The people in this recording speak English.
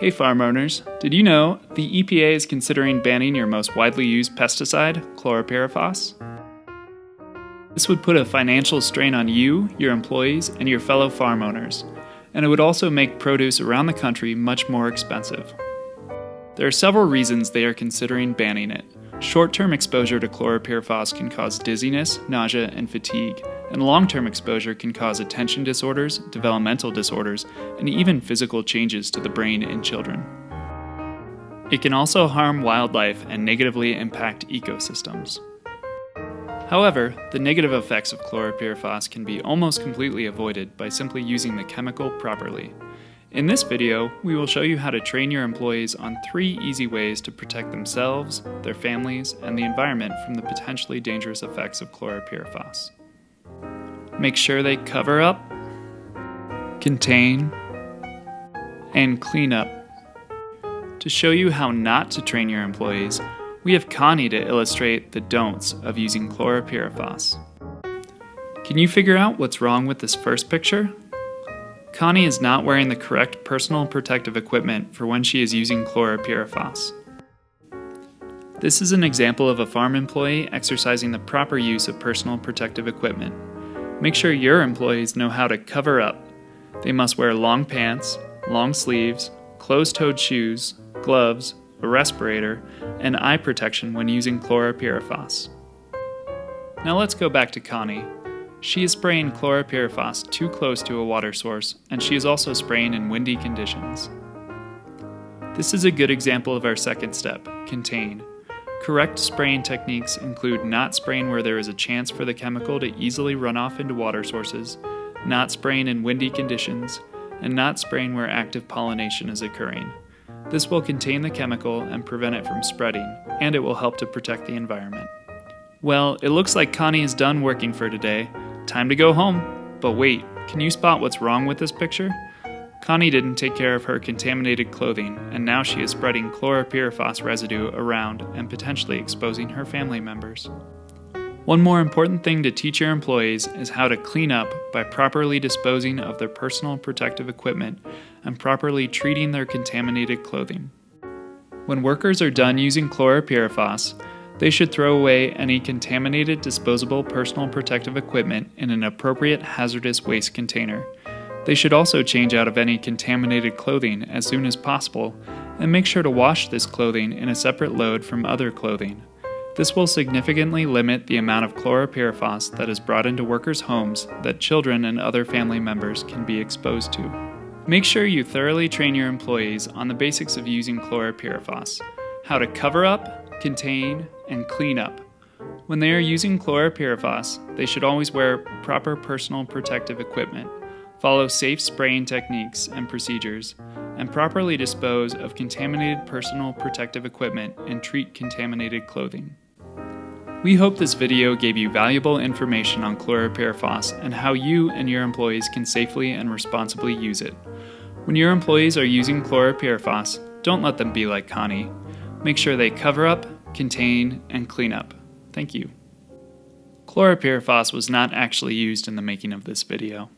Hey farm owners, did you know the EPA is considering banning your most widely used pesticide, Chlorpyrifos? This would put a financial strain on you, your employees, and your fellow farm owners, and it would also make produce around the country much more expensive. There are several reasons they are considering banning it. Short-term exposure to Chlorpyrifos can cause dizziness, nausea, and fatigue, and long-term exposure can cause attention disorders, developmental disorders, and even physical changes to the brain in children. It can also harm wildlife and negatively impact ecosystems. However, the negative effects of Chlorpyrifos can be almost completely avoided by simply using the chemical properly. In this video, we will show you how to train your employees on 3 easy ways to protect themselves, their families, and the environment from the potentially dangerous effects of Chlorpyrifos. Make sure they cover up, contain, and clean up. To show you how not to train your employees, we have Connie to illustrate the don'ts of using Chlorpyrifos. Can you figure out what's wrong with this first picture? Connie is not wearing the correct personal protective equipment for when she is using Chlorpyrifos. This is an example of a farm employee exercising the proper use of personal protective equipment. Make sure your employees know how to cover up. They must wear long pants, long sleeves, closed-toed shoes, gloves, a respirator, and eye protection when using Chlorpyrifos. Now let's go back to Connie. She is spraying Chlorpyrifos too close to a water source, and she is also spraying in windy conditions. This is a good example of our second step, contain. Correct spraying techniques include not spraying where there is a chance for the chemical to easily run off into water sources, not spraying in windy conditions, and not spraying where active pollination is occurring. This will contain the chemical and prevent it from spreading, and it will help to protect the environment. Well, it looks like Connie is done working for today. Time to go home. But wait, can you spot what's wrong with this picture? Connie didn't take care of her contaminated clothing, and now she is spreading Chlorpyrifos residue around and potentially exposing her family members. One more important thing to teach your employees is how to clean up by properly disposing of their personal protective equipment and properly treating their contaminated clothing. When workers are done using Chlorpyrifos, they should throw away any contaminated disposable personal protective equipment in an appropriate hazardous waste container. They should also change out of any contaminated clothing as soon as possible and make sure to wash this clothing in a separate load from other clothing. This will significantly limit the amount of Chlorpyrifos that is brought into workers' homes that children and other family members can be exposed to. Make sure you thoroughly train your employees on the basics of using Chlorpyrifos, how to cover up, contain, and clean up. When they are using Chlorpyrifos, they should always wear proper personal protective equipment, follow safe spraying techniques and procedures, and properly dispose of contaminated personal protective equipment and treat contaminated clothing. We hope this video gave you valuable information on Chlorpyrifos and how you and your employees can safely and responsibly use it. When your employees are using Chlorpyrifos, don't let them be like Connie. Make sure they cover up, contain, and clean up. Thank you. Chlorpyrifos was not actually used in the making of this video.